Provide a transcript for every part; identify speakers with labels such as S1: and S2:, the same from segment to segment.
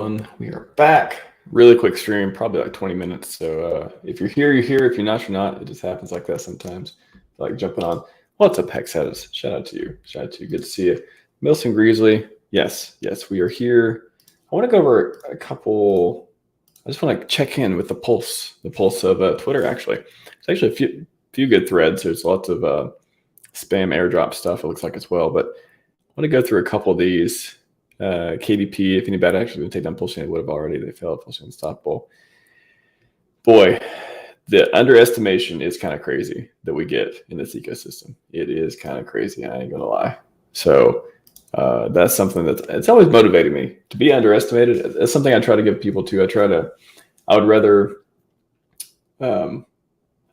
S1: everyone. We are back. Really quick stream, probably like 20 minutes. So if you're here, you're here. If you're not, you're not. It just happens like that sometimes. Like jumping on. What's up, Hexheads? Shout out to you. Shout out to you. Good to see you. Milson Greasley. Yes, we are here. I want to go over a couple. I just want to check in with the pulse of Twitter, actually. It's actually a few good threads. There's lots of spam airdrop stuff, it looks like, as well. But I want to go through a couple of these. KDP, if anybody actually would take down PulseChain, it would have already. They failed PulseChain unstoppable. Boy, the underestimation is kind of crazy that we get in this ecosystem. It is kind of crazy. I ain't gonna lie. So that's something it's always motivated me to be underestimated. It's something I try to give people to. I would rather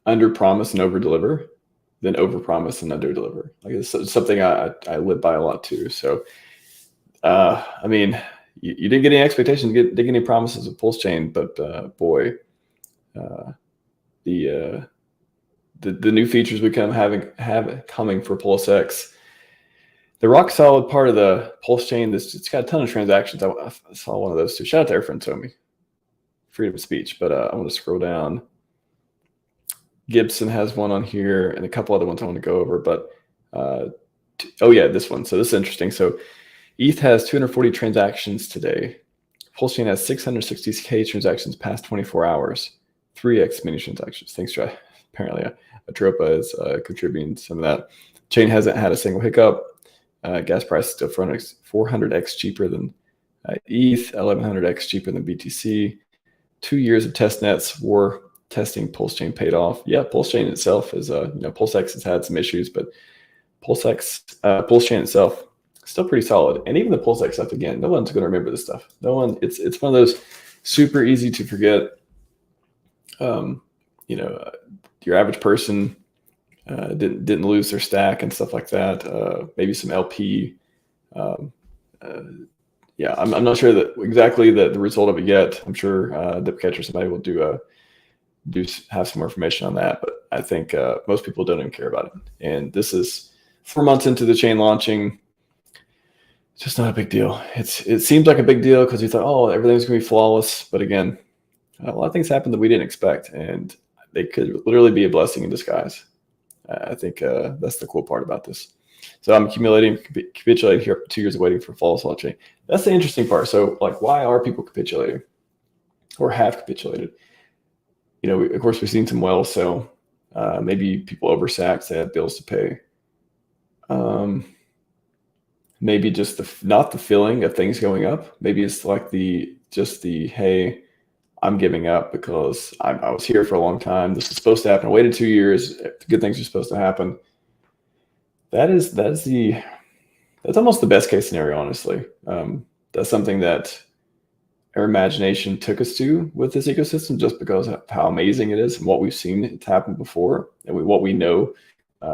S1: under promise and over deliver than over promise and under deliver. Like it's something I live by a lot too. So. I mean, you didn't get any expectations, didn't get any promises of PulseChain, but boy, the new features we have coming for PulseX, the rock solid part of the PulseChain, it's got a ton of transactions. I saw one of those too. Shout out to Airfriend Tomi, freedom of speech. But I want to scroll down. Gibson has one on here, and a couple other ones I want to go over. But oh yeah, this one. So this is interesting. So ETH has 240 transactions today. PulseChain has 660K transactions past 24 hours. 3x mini transactions. Thanks to apparently Atropa is contributing some of that. Chain hasn't had a single hiccup. Gas price is still 400x cheaper than ETH, 1100x cheaper than BTC. 2 years of test nets for testing PulseChain paid off. Yeah, PulseChain itself is PulseX has had some issues, but PulseChain itself still pretty solid. And even the PulseX stuff, again, no one's going to remember this stuff. No one. It's one of those super easy to forget. Your average person didn't lose their stack and stuff like that. Maybe some LP. I'm not sure that exactly the result of it yet. I'm sure Dipcatcher or somebody will do have some more information on that. But I think most people don't even care about it. And this is 4 months into the chain launching. It's just not a big deal. It seems like a big deal because you thought, oh, everything's going to be flawless. But again, a lot of things happen that we didn't expect, and they could literally be a blessing in disguise. I think that's the cool part about this. So I'm capitulating here, 2 years of waiting for flawless launching. That's the interesting part. So, like, why are people capitulating or have capitulated? Of course, we've seen some wells, so maybe people oversacked, they have bills to pay. Maybe just not the feeling of things going up. Maybe it's like hey, I'm giving up because I was here for a long time. This is supposed to happen. I waited 2 years. Good things are supposed to happen. That's almost the best case scenario, honestly. That's something that our imagination took us to with this ecosystem, just because of how amazing it is and what we've seen it happen before, and what we know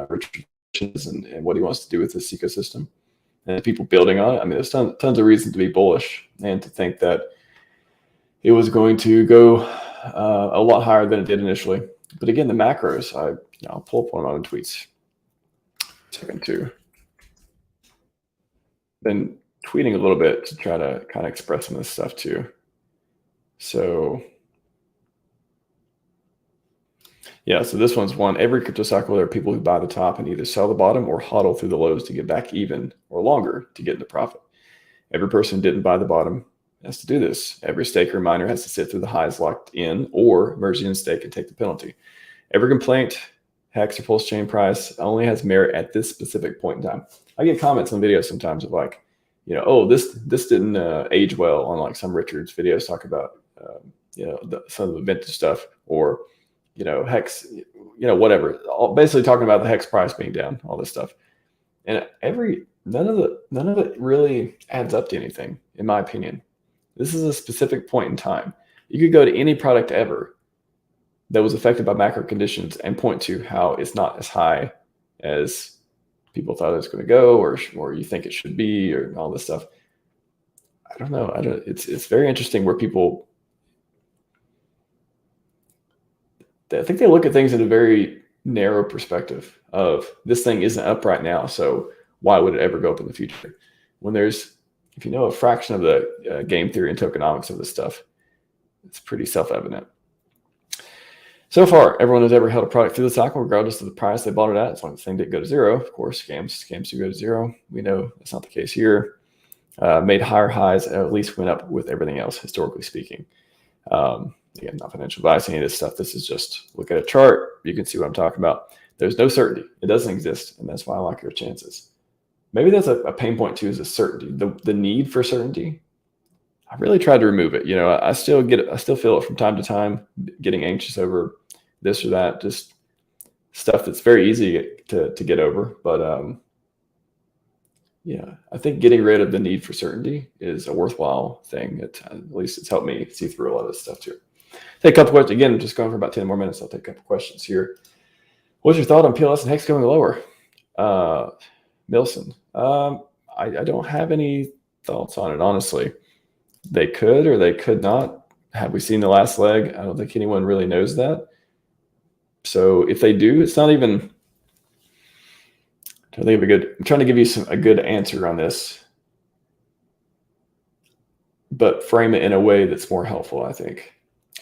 S1: Richard is and what he wants to do with this ecosystem. And people building on it. I mean, there's tons of reason to be bullish and to think that it was going to go a lot higher than it did initially. But again, the macros, I'll pull up one of my own tweets. Second two. Been tweeting a little bit to try to kind of express some of this stuff too. So yeah, so this one's one. Every crypto cycle, there are people who buy the top and either sell the bottom or hodl through the lows to get back even, or longer to get into profit. Every person who didn't buy the bottom has to do this. Every staker or miner has to sit through the highs locked in, or merge in stake and take the penalty. Every complaint, Hex or PulseChain price only has merit at this specific point in time. I get comments on videos sometimes of like, oh, this didn't age well on like some Richard's videos talk about, some of the vintage stuff, or Hex, whatever. Basically talking about the Hex price being down, all this stuff. And none of it really adds up to anything, in my opinion. This is a specific point in time. You could go to any product ever that was affected by macro conditions and point to how it's not as high as people thought it was going to go, or you think it should be, or all this stuff. I don't know. It's very interesting where people, I think they look at things in a very narrow perspective of, this thing isn't up right now, so why would it ever go up in the future? When there's if you know a fraction of the game theory and tokenomics of this stuff, it's pretty self-evident. So far, everyone who's ever held a product through the cycle, regardless of the price they bought it at, as long as the thing didn't go to zero. Of course, scams do go to zero. We know that's not the case here. Made higher highs, at least went up with everything else, historically speaking. Again, not financial advice, any of this stuff. This is just look at a chart. You can see what I'm talking about. There's no certainty. It doesn't exist, and that's why I like your chances. Maybe that's a pain point too, is the certainty, the need for certainty. I really tried to remove it. I still feel it from time to time, getting anxious over this or that, just stuff that's very easy to get over. But yeah, I think getting rid of the need for certainty is a worthwhile thing. At least it's helped me see through a lot of this stuff too. Take a couple questions. Again, I'm just going for about 10 more minutes. I'll take a couple questions here. What's your thought on PLS and Hex going lower? Milson, I don't have any thoughts on it, honestly. They could or they could not. Have we seen the last leg? I don't think anyone really knows that. So if they do, it's not even. I'm trying to give you a good answer on this, but frame it in a way that's more helpful, I think.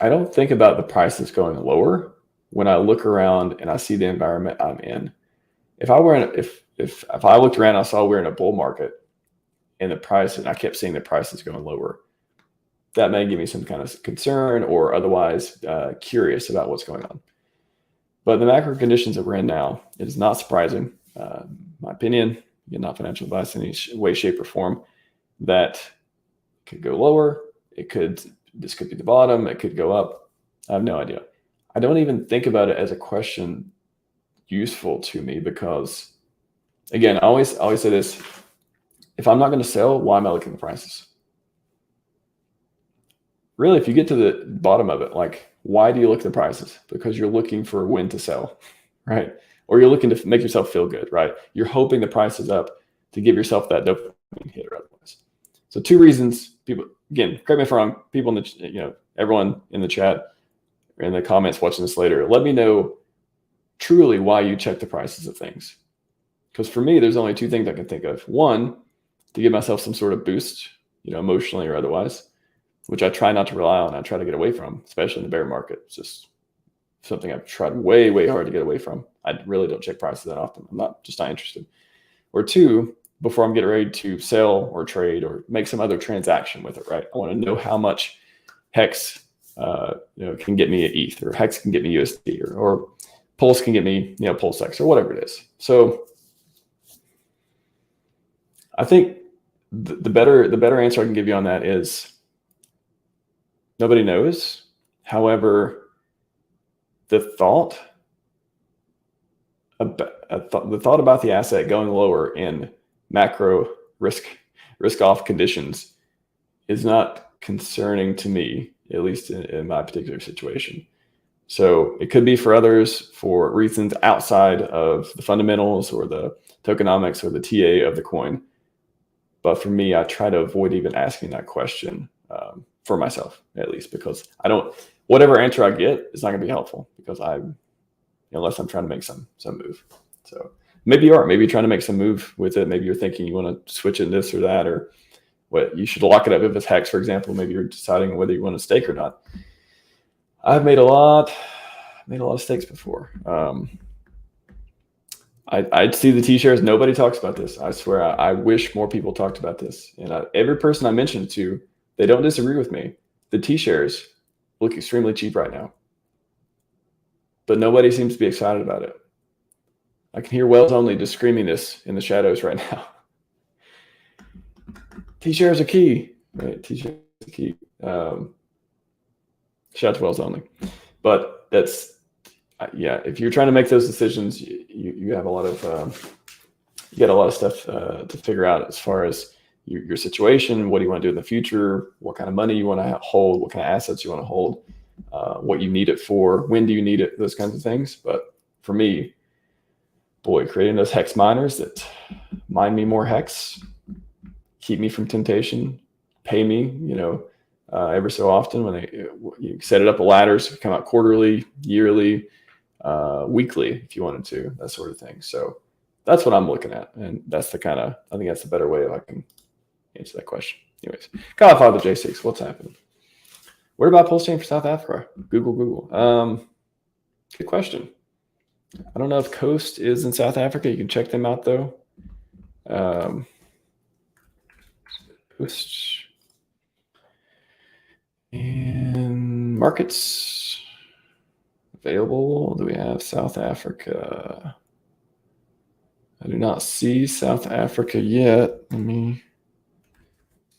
S1: I don't think about the prices going lower when I look around and I see the environment I'm in. If I looked around and I saw we're in a bull market and I kept seeing the prices going lower, that may give me some kind of concern or otherwise curious about what's going on. But the macro conditions that we're in now, it is not surprising, my opinion, again, not financial advice in any way, shape, or form, that could go lower. This could be the bottom. It could go up. I have no idea. I don't even think about it as a question useful to me because, again, I always say this: if I'm not going to sell, why am I looking at the prices? Really, if you get to the bottom of it, like, why do you look at the prices? Because you're looking for when to sell, right? Or you're looking to make yourself feel good, right? You're hoping the price is up to give yourself that dopamine hit or otherwise. So two reasons. People, again, correct me if I'm wrong. People in the, everyone in the chat or in the comments watching this later, let me know truly why you check the prices of things. Because for me, there's only two things I can think of. One, to give myself some sort of boost, emotionally or otherwise, which I try not to rely on. I try to get away from, especially in the bear market. It's just something I've tried way, way hard to get away from. I really don't check prices that often. I'm not interested. Or two, before I'm getting ready to sell or trade or make some other transaction with it, right? I want to know how much Hex can get me at ETH, or Hex can get me USD, or Pulse can get me PulseX, or whatever it is. So I think the better answer I can give you on that is nobody knows. However, the thought about the asset going lower in macro risk off conditions is not concerning to me, at least in my particular situation. So it could be for others for reasons outside of the fundamentals or the tokenomics or the TA of the coin. But for me, I try to avoid even asking that question for myself, at least, because whatever answer I get is not going to be helpful because unless I'm trying to make some move. So maybe you're trying to make some move with it. Maybe you're thinking you want to switch in this or that, or what you should lock it up if it's Hex, for example. Maybe you're deciding whether you want to stake or not. I've made a lot of stakes before. I see the T-shares. Nobody talks about this. I swear, I wish more people talked about this. And every person I mentioned to, they don't disagree with me. The T-shares look extremely cheap right now, but nobody seems to be excited about it. I can hear Wells Only just screaming this in the shadows right now. T-shares are key, right? T-shares are key. Shout out to Wells Only. But that's, if you're trying to make those decisions, you have a lot of, you got a lot of stuff to figure out as far as your situation. What do you want to do in the future? What kind of money you want to hold? What kind of assets you want to hold? What you need it for? When do you need it? Those kinds of things. But for me, boy, creating those Hex miners that mine me more Hex, keep me from temptation, pay me, every so often when you set it up a ladder, so come out quarterly, yearly, weekly, if you wanted to, that sort of thing. So that's what I'm looking at. And that's I think that's the better way I can answer that question. Anyways, Kyle Father J6, what's happening? What about PulseChain for South Africa? Google. Good question. I don't know if Coast is in South Africa. You can check them out though. Coast and markets available. Do we have South Africa? I do not see South Africa yet. Let me.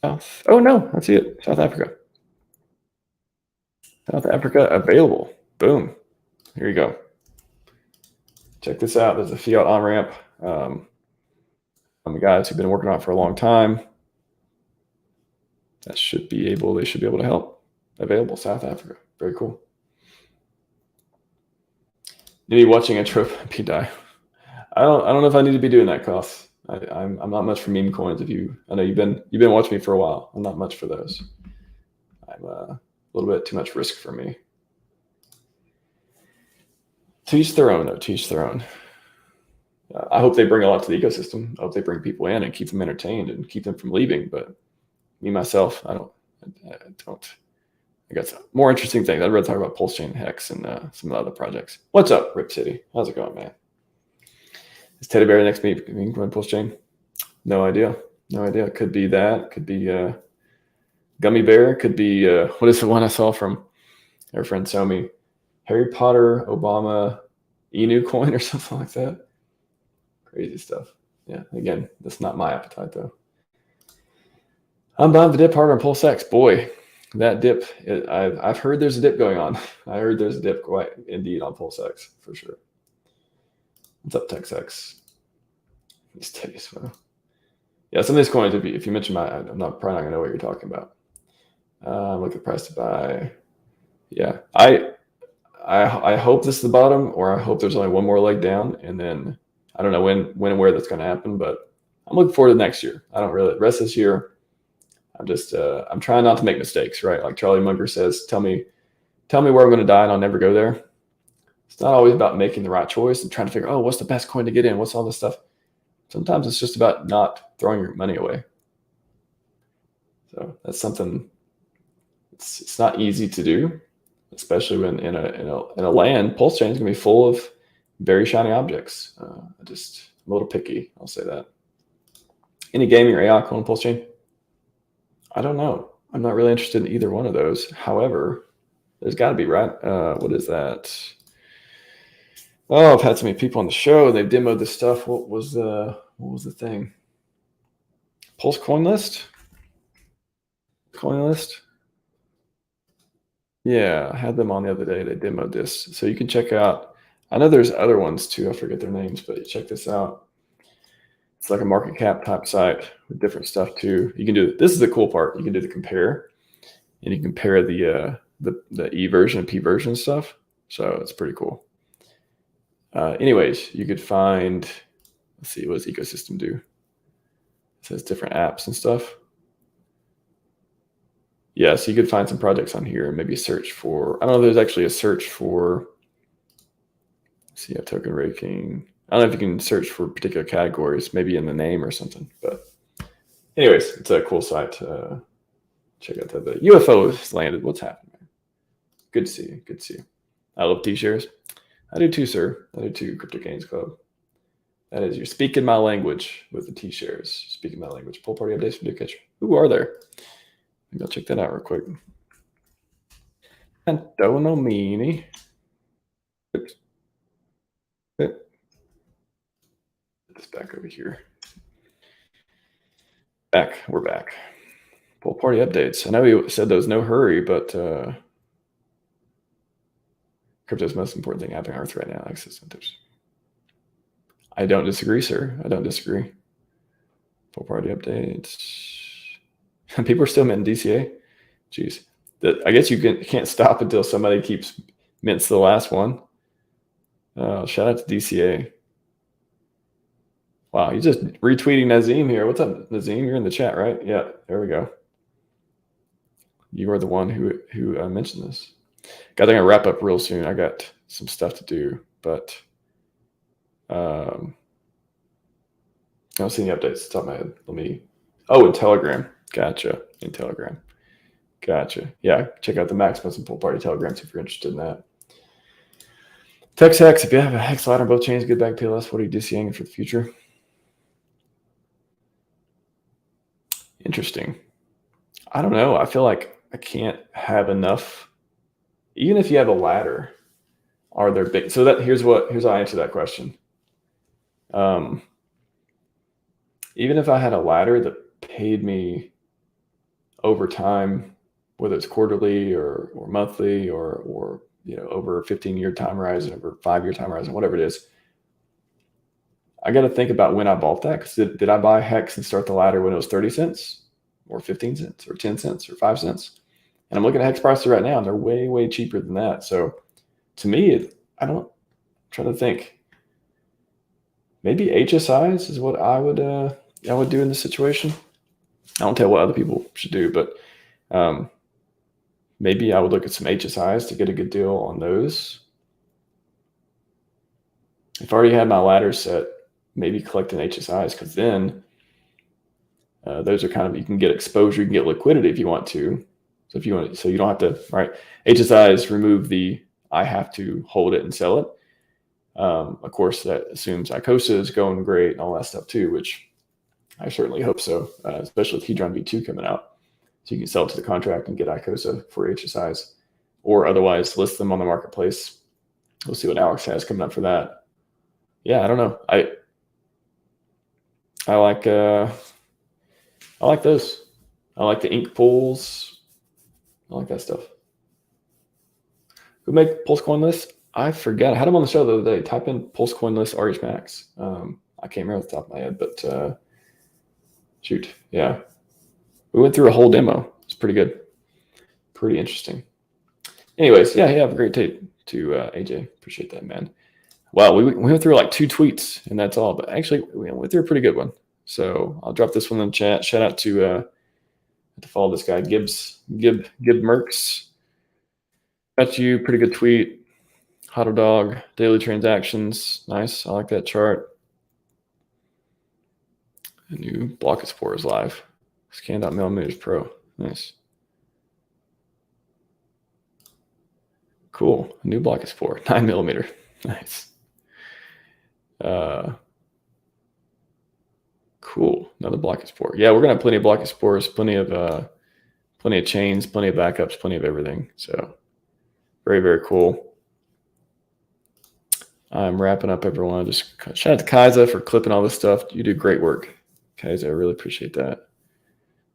S1: Oh no, I see it. South Africa. South Africa available. Boom. Here you go. Check this out. There's a fiat on ramp. The guys who've been working on it for a long time. They should be able to help. Available South Africa. Very cool. Maybe watching a trophy die. I don't know if I need to be doing that, Koss. I'm not much for meme coins. I know you've been watching me for a while. I'm not much for those. I'm a little bit too much risk for me. To each their own, though. To each their own. I hope they bring a lot to the ecosystem. I hope they bring people in and keep them entertained and keep them from leaving. But me myself, I got some more interesting things. I'd rather talk about PulseChain, Hex, and some of the other projects. What's up, Rip City? How's it going, man? Is Teddy Bear the next meeting going PulseChain? No idea. Could be that. Could be Gummy Bear. Could be what is the one I saw from our friend Somi? Harry Potter, Obama, Inu coin or something like that. Crazy stuff. Yeah, again, that's not my appetite though. I'm buying the dip hard on PulseX. Boy, that dip, I've heard there's a dip going on. I heard there's a dip quite indeed on PulseX for sure. What's up, TexX? These Teddy's well. Yeah, some of these coins, if you mention I'm probably not gonna know what you're talking about. Look at price to buy. Yeah, I hope this is the bottom, or I hope there's only one more leg down, and then I don't know when and where that's going to happen, but I'm looking forward to next year. I don't really rest this year. I'm trying not to make mistakes, right? Like Charlie Munger says, tell me where I'm going to die and I'll never go there. It's not always about making the right choice and trying to figure, what's the best coin to get in? What's all this stuff? Sometimes it's just about not throwing your money away. So that's something, it's not easy to do, especially when in a land, PulseChain is going to be full of very shiny objects. I'm a little picky, I'll say that. Any gaming or AI coin PulseChain? I don't know. I'm not really interested in either one of those. However, there's got to be, right? What is that? Oh, I've had so many people on the show. They've demoed this stuff. What was the thing? Pulse coin list? Coin list? Yeah, I had them on the other day. They demoed this. So you can check out. I know there's other ones too. I forget their names, but check this out. It's like a market cap type site with different stuff too. You can do, this is the cool part. You can do the compare, and you compare the E version and P version stuff. So it's pretty cool. Anyways, you could find, let's see, what does ecosystem do? It says different apps and stuff. Yeah, so you could find some projects on here and maybe search for, I don't know if there's actually a search for, see, token raking. I don't know if you can search for particular categories, maybe in the name or something. But anyways, it's a cool site. Check out that. The UFO has landed. What's happening, man? Good to see you. Good to see you. I love T-shares. I do too, sir. I do too, Crypto Gains Club. That is, you're speaking my language with the T-shares. Speaking my language. Pool party updates from Duke Catcher. Who are there? Maybe I'll check that out real quick. Antonomini. Oops. Put this back over here. We're back. Pool party updates. I know we said there was no hurry, but crypto's most important thing happening on Earth right now. I don't disagree, sir. I don't disagree. Pool party updates. People are still minting DCA. Jeez. I guess you can't stop until somebody keeps mints the last one. Shout out to DCA. Wow, he's just retweeting Nazim here. What's up, Nazim? You're in the chat, right? Yeah, there we go. You are the one who mentioned this. Guys, I'm going to wrap up real soon. I got some stuff to do, but I don't see any updates. Top of my head. Oh, in Telegram. Gotcha. In Telegram. Gotcha. Yeah, check out the Maximus and Pool Party Telegrams if you're interested in that. Tex Hex, if you have a Hex ladder on both chains, get back PLS. What are you DCing for the future? Interesting. I don't know. I feel like I can't have enough. Even if you have a ladder, are there big? So that here's how I answer that question. Even if I had a ladder that paid me over time, whether it's quarterly or monthly or over a 15-year time horizon, over a 5-year time horizon, whatever it is, I got to think about when I bought that. Because did I buy Hex and start the ladder when it was 30 cents or 15 cents or 10 cents or 5 cents? And I'm looking at Hex prices right now, and they're way, way cheaper than that. So to me, I'm trying to think. Maybe HSIs is what I would do in this situation. I don't tell what other people should do, but maybe I would look at some HSIs to get a good deal on those. If I already had my ladder set, maybe collecting HSIs, because then those are kind of, you can get exposure, you can get liquidity if you want to. So you don't have to, right? HSIs remove the I have to hold it and sell it. Of course, that assumes ICOSA is going great and all that stuff too, which I certainly hope so, especially with Hedron V2 coming out. So you can sell it to the contract and get ICOSA for HSIs, or otherwise list them on the marketplace. We'll see what Alex has coming up for that. Yeah, I don't know. I like those. I like the ink pools. I like that stuff. Who make Pulse coin list? I forgot. I had him on the show the other day. Type in Pulse coin list RHMax. I can't remember off the top of my head, but shoot, yeah. We went through a whole demo. It's pretty good. Pretty interesting. Anyways, yeah, have a great tape to AJ. Appreciate that, man. Wow, we went through like 2 tweets and that's all, but actually we went through a pretty good one. So I'll drop this one in the chat. Shout out to follow this guy, Gib Merks. Got you, pretty good tweet. Hot dog, daily transactions. Nice. I like that chart. A new block of spores live. Scan.millimeters pro. Nice. Cool. A new block of spore. 9mm. Nice. Cool. Another block of spore. Yeah, we're gonna have plenty of block of spores, plenty of chains, plenty of backups, plenty of everything. So very, very cool. I'm wrapping up, everyone. Just shout out to Kaiza for clipping all this stuff. You do great work, Kaiza. I really appreciate that.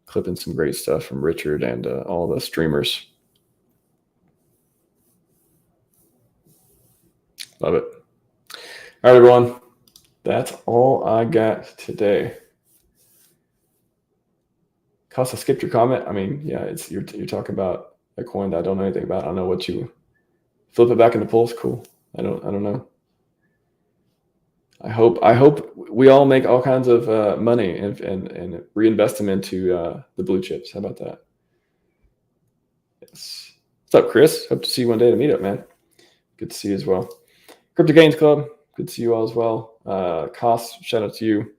S1: Clipping some great stuff from Richard and all the streamers. Love it. All right, everyone. That's all I got today. Costa, skipped your comment. I mean, yeah, you're talking about a coin that I don't know anything about. I don't know what you flip it back into Pulse. Cool. I don't know. I hope we all make all kinds of money and reinvest them into the blue chips. How about that? Yes. What's up, Chris? Hope to see you one day at a meetup, man. Good to see you as well. Crypto Gains Club. Good to see you all as well. Cost, shout out to you.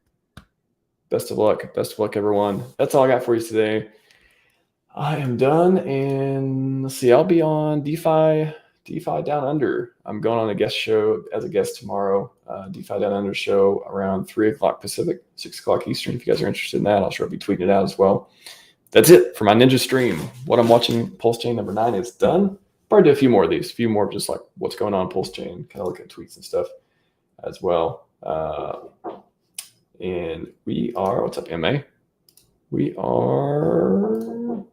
S1: Best of luck. Best of luck, everyone. That's all I got for you today. I am done. And let's see, I'll be on DeFi Down Under. I'm going on a guest show as a guest tomorrow. DeFi Down Under show around 3 o'clock Pacific, 6 o'clock Eastern. If you guys are interested in that, I'll sure be tweeting it out as well. That's it for my Ninja stream. What I'm watching, PulseChain number 9 is done. Probably do a few more of these, a few more just like what's going on PulseChain, kind of look at tweets and stuff as well. And we are, what's up, MA? We are